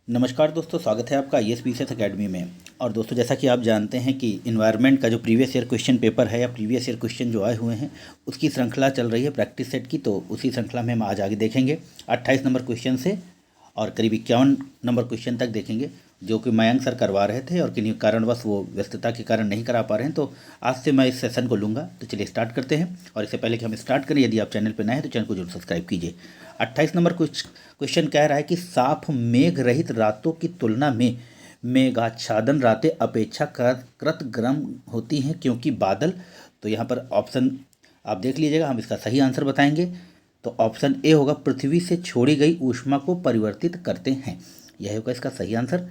नमस्कार दोस्तों, स्वागत है आपका IAS अकेडमी में। और दोस्तों, जैसा कि आप जानते हैं कि इन्वायरमेंट का जो प्रीवियस ईयर क्वेश्चन पेपर है या प्रीवियस ईयर क्वेश्चन जो आए हुए हैं उसकी श्रृंखला चल रही है प्रैक्टिस सेट की। तो उसी श्रृंखला में हम आज आगे देखेंगे 28 नंबर क्वेश्चन से और करीब 51 नंबर क्वेश्चन तक देखेंगे, जो कि मयंक सर करवा रहे थे और किन्हीं कारणवश वो व्यस्तता के कारण नहीं करा पा रहे हैं। तो आज से मैं इस सेशन को लूँगा। तो चलिए स्टार्ट करते हैं। और इससे पहले कि हम स्टार्ट करें, यदि आप चैनल पर नए हैं तो चैनल को जरूर सब्सक्राइब कीजिए। 28 नंबर क्वेश्चन कह रहा है कि साफ मेघ रहित रातों की तुलना में मेघाच्छादन रातें अपेक्षाकृत गर्म होती हैं, क्योंकि बादल। तो यहाँ पर ऑप्शन आप देख लीजिएगा, हम इसका सही आंसर बताएंगे। तो ऑप्शन ए होगा, पृथ्वी से छोड़ी गई ऊष्मा को परिवर्तित करते हैं। यह होगा इसका सही आंसर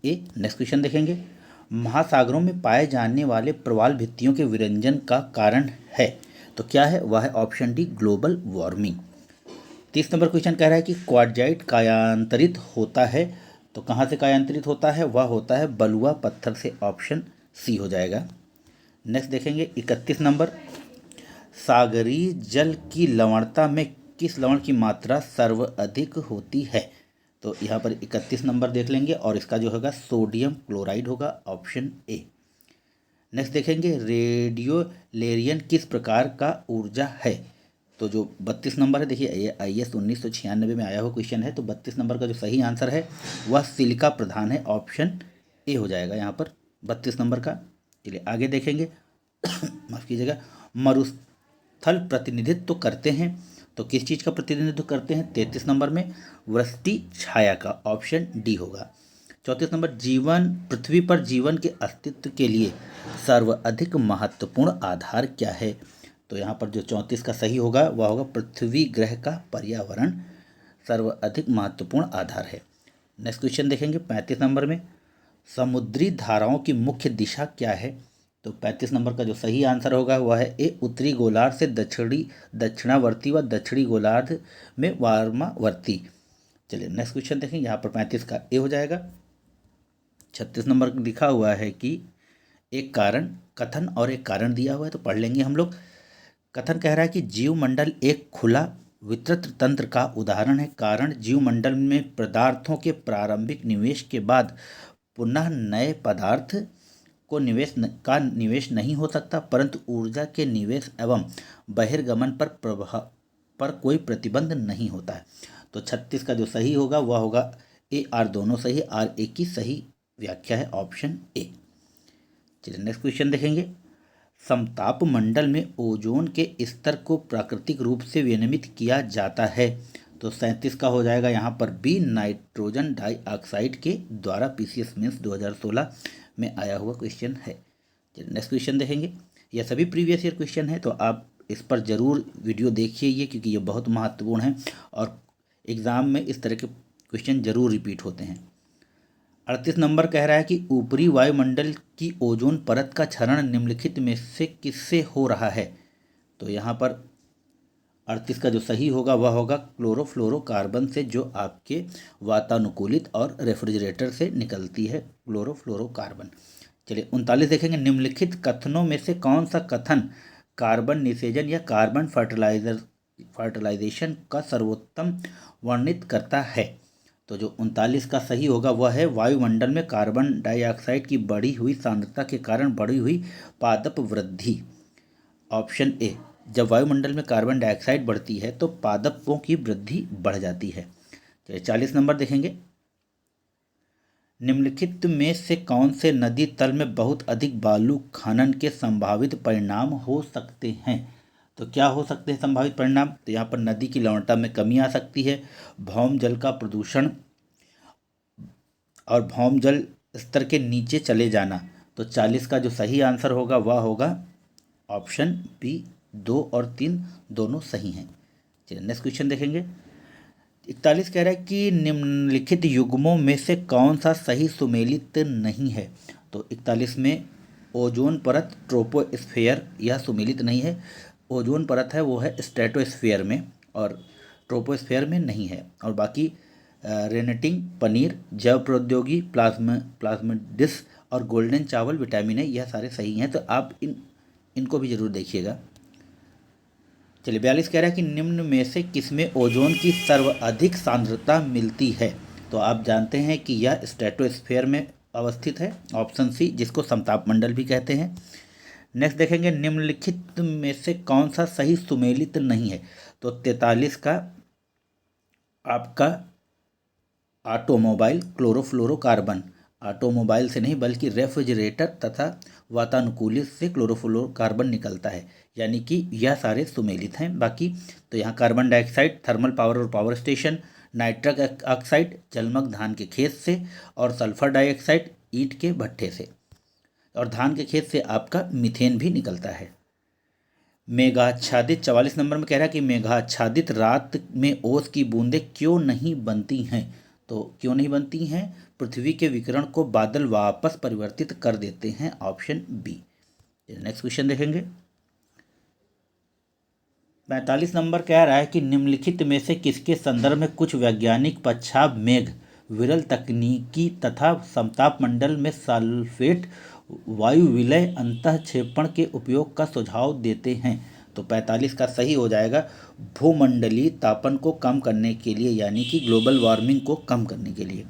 ए। नेक्स्ट क्वेश्चन देखेंगे। महासागरों में पाए जाने वाले प्रवाल भित्तियों के विरंजन का कारण है। तो क्या है? वह है option D, global warming. 30 number question कह रहा है कि क्वार्जाइट कायांतरित होता है। तो कहाँ से कायांतरित होता है? वह होता है बलुआ पत्थर से। ऑप्शन सी हो जाएगा। नेक्स्ट देखेंगे 31 नंबर। सागरीय जल की लवणता में किस लवण की मात्रा सर्वाधिक होती है? तो यहाँ पर 31 नंबर देख लेंगे और इसका जो होगा सोडियम क्लोराइड होगा। Option A. नेक्स्ट देखेंगे, रेडियो लेरियन किस प्रकार का ऊर्जा है? तो जो 32 नंबर है, देखिए ये IAS 1996 में आया हुआ क्वेश्चन है। तो 32 नंबर का जो सही आंसर है वह सिलिका प्रधान है। ऑप्शन ए हो जाएगा यहाँ पर 32 नंबर का। चलिए आगे देखेंगे। माफ़ कीजिएगा। मरुस्थल प्रतिनिधित्व तो करते हैं, तो किस चीज़ का प्रतिनिधित्व करते हैं? 33 नंबर में वृष्टि छाया का। ऑप्शन डी होगा। 34 नंबर, पृथ्वी पर जीवन के अस्तित्व के लिए सर्वाधिक महत्वपूर्ण आधार क्या है? तो यहाँ पर जो 34 का सही होगा वह होगा पृथ्वी ग्रह का पर्यावरण सर्वाधिक महत्वपूर्ण आधार है। नेक्स्ट क्वेश्चन देखेंगे 35 नंबर में। समुद्री धाराओं की मुख्य दिशा क्या है? तो 35 नंबर का जो सही आंसर होगा वह है ए, उत्तरी गोलार्ध से दक्षिणावर्ती व दक्षिणी गोलार्ध में वार्मावर्ती। चलिए नेक्स्ट क्वेश्चन देखेंगे। यहाँ पर 35 का ए हो जाएगा। 36 नंबर लिखा हुआ है कि एक कारण, कथन और एक कारण दिया हुआ है, तो पढ़ लेंगे हम लोग। कथन कह रहा है कि जीवमंडल एक खुला वितरित तंत्र का उदाहरण है। कारण, जीवमंडल में पदार्थों के प्रारंभिक निवेश के बाद पुनः नए पदार्थ को निवेश नहीं हो सकता, परंतु ऊर्जा के निवेश एवं बहिर्गमन पर कोई प्रतिबंध नहीं होता है। तो 36 का जो सही होगा वह होगा ए, आर दोनों सही, आर ए की सही व्याख्या है। Option A. चलिए नेक्स्ट क्वेश्चन देखेंगे। समताप मंडल में ओजोन के स्तर को प्राकृतिक रूप से विनियमित किया जाता है। तो 37 का हो जाएगा यहाँ पर बी, नाइट्रोजन डाइऑक्साइड के द्वारा। PCS मेंस 2016 में आया हुआ क्वेश्चन है। नेक्स्ट क्वेश्चन देखेंगे। यह सभी प्रीवियस ईयर क्वेश्चन है, तो आप इस पर ज़रूर वीडियो देखिए ये, क्योंकि ये बहुत महत्वपूर्ण है और एग्ज़ाम में इस तरह के क्वेश्चन जरूर रिपीट होते हैं। 38 नंबर कह रहा है कि ऊपरी वायुमंडल की ओजोन परत का क्षरण निम्नलिखित में से किससे हो रहा है? तो यहाँ पर 38 का जो सही होगा वह होगा क्लोरोफ्लोरोकार्बन से, जो आपके वातानुकूलित और रेफ्रिजरेटर से निकलती है क्लोरोफ्लोरोकार्बन। चलिए 39 देखेंगे। निम्नलिखित कथनों में से कौन सा कथन कार्बन निषेचन या कार्बन फर्टिलाइजेशन का सर्वोत्तम वर्णित करता है? तो जो 39 का सही होगा वह है, वायुमंडल में कार्बन डाइऑक्साइड की बढ़ी हुई सांद्रता के कारण बढ़ी हुई पादप वृद्धि। Option A. जब वायुमंडल में कार्बन डाइऑक्साइड बढ़ती है तो पादपों की वृद्धि बढ़ जाती है। चलिए 40 नंबर देखेंगे। निम्नलिखित में से कौन से नदी तल में बहुत अधिक बालू खनन के संभावित परिणाम हो सकते हैं? तो क्या हो सकते हैं संभावित परिणाम? तो यहाँ पर नदी की लवणता में कमी आ सकती है, भौम जल का प्रदूषण और भौम जल स्तर के नीचे चले जाना। तो 40 का जो सही आंसर होगा वह होगा ऑप्शन बी, 2 और 3 दोनों सही हैं। चलिए नेक्स्ट क्वेश्चन देखेंगे। 41 कह रहा है कि निम्नलिखित युग्मों में से कौन सा सही सुमेलित नहीं है? तो 41 में ओजोन परत ट्रोपोस्फेयर, यह सुमेलित नहीं है। ओजोन परत है वो है स्ट्रेटोस्फेयर में और ट्रोपोस्फेयर में नहीं है। और बाकी रेनेटिंग, पनीर, जैव प्रौद्योगिकी, प्लाज्मिडिस और गोल्डन चावल, विटामिन है, यह सारे सही हैं। तो आप इनको भी जरूर देखिएगा। चलिए 42 कह रहा है कि निम्न में से किसमें ओजोन की सर्वाधिक सांद्रता मिलती है? तो आप जानते हैं कि यह स्ट्रेटोस्फेयर में अवस्थित है, ऑप्शन सी, जिसको समताप मंडल भी कहते हैं। नेक्स्ट देखेंगे, निम्नलिखित में से कौन सा सही सुमेलित नहीं है? तो 43 का आपका ऑटोमोबाइल क्लोरोफ्लोरोकार्बन, ऑटोमोबाइल से नहीं बल्कि रेफ्रिजरेटर तथा वातानुकूलित से क्लोरोफ्लोरोकार्बन निकलता है, यानी कि यह सारे सुमेलित हैं। बाकी तो यहाँ कार्बन डाइऑक्साइड थर्मल पावर और पावर स्टेशन, नाइट्रस ऑक्साइड जलमग्न धान के खेत से, और सल्फर डाइऑक्साइड ईंट के भट्ठे से, और धान के खेत से आपका मीथेन भी निकलता है। मेघाच्छादित 44 नंबर में कह रहा है कि मेघाच्छादित रात में ओस की बूंदें क्यों नहीं बनती हैं? तो क्यों नहीं बनती हैं? पृथ्वी के विकिरण को बादल वापस परिवर्तित कर देते हैं, ऑप्शन बी। नेक्स्ट क्वेश्चन देखेंगे। 45 नंबर कह रहा है कि निम्नलिखित में से किसके संदर्भ में कुछ वैज्ञानिक पच्छाद मेघ विरल तकनीकी तथा समताप मंडल में सल्फेट वायु विलय अंतःक्षेपण के उपयोग का सुझाव देते हैं? तो 45 का सही हो जाएगा भूमंडलीय तापन को कम करने के लिए, यानी कि ग्लोबल वार्मिंग को कम करने के लिए।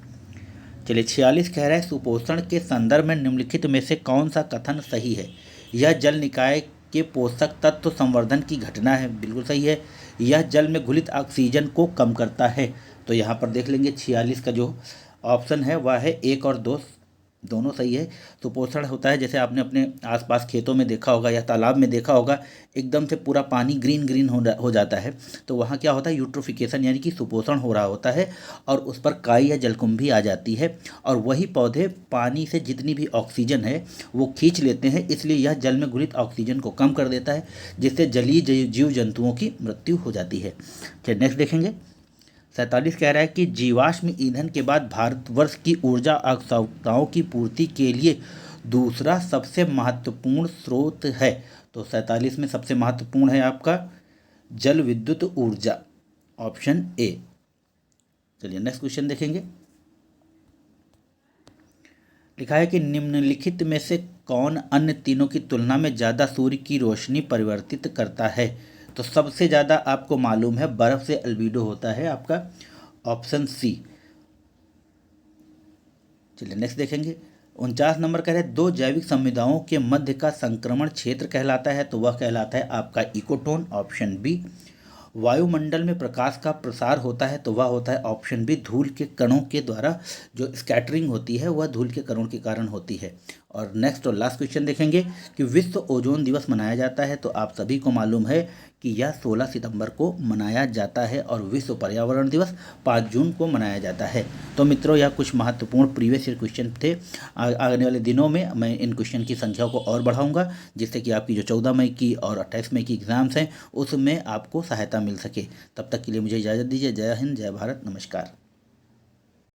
चलिए 46 कह रहा है सुपोषण के संदर्भ में निम्नलिखित में से कौन सा कथन सही है? यह जल निकाय के पोषक तत्व संवर्धन की घटना है, बिल्कुल सही है। यह जल में घुलित ऑक्सीजन को कम करता है, तो यहाँ पर देख लेंगे 46 का जो ऑप्शन है वह है 1 और 2 दोनों सही है। सुपोषण होता है, जैसे आपने अपने आसपास खेतों में देखा होगा या तालाब में देखा होगा, एकदम से पूरा पानी ग्रीन ग्रीन हो जाता है, तो वहाँ क्या होता है, यूट्रोफिकेशन यानी कि सुपोषण हो रहा होता है, और उस पर काई या जलकुंभी आ जाती है, और वही पौधे पानी से जितनी भी ऑक्सीजन है वो खींच लेते हैं, इसलिए यह जल में घुलित ऑक्सीजन को कम कर देता है, जिससे जलीय जीव जंतुओं की मृत्यु हो जाती है। चलिए नेक्स्ट देखेंगे। 47 कह रहा है कि जीवाश्म ईंधन के बाद भारतवर्ष की ऊर्जा आवश्यकताओं की पूर्ति के लिए दूसरा सबसे महत्वपूर्ण स्रोत है। तो 47 में सबसे महत्वपूर्ण है आपका जल विद्युत ऊर्जा, ऑप्शन ए। चलिए नेक्स्ट क्वेश्चन देखेंगे। लिखा है कि निम्नलिखित में से कौन अन्य तीनों की तुलना में ज़्यादा सूर्य की रोशनी परिवर्तित करता है? तो सबसे ज़्यादा आपको मालूम है बर्फ़ से अल्बीडो होता है, आपका ऑप्शन सी। चलिए नेक्स्ट देखेंगे। 49 नंबर कह रहे हैं दो जैविक संविदाओं के मध्य का संक्रमण क्षेत्र कहलाता है, तो वह कहलाता है आपका इकोटोन, ऑप्शन बी। वायुमंडल में प्रकाश का प्रसार होता है, तो वह होता है ऑप्शन बी धूल के कणों के द्वारा, जो स्कैटरिंग होती है वह धूल के कणों के कारण होती है। और नेक्स्ट और लास्ट क्वेश्चन देखेंगे कि विश्व ओजोन दिवस मनाया जाता है, तो आप सभी को मालूम है कि यह 16 सितंबर को मनाया जाता है, और विश्व पर्यावरण दिवस 5 जून को मनाया जाता है। तो मित्रों यह कुछ महत्वपूर्ण प्रीवियस ईयर क्वेश्चन थे। आने वाले दिनों में मैं इन क्वेश्चन की संख्या को और बढ़ाऊंगा, जिससे कि आपकी जो 14 मई की और 28 मई की एग्ज़ाम्स हैं उसमें आपको सहायता मिल सके। तब तक के लिए मुझे इजाज़त दीजिए। जय हिंद, जय भारत, नमस्कार।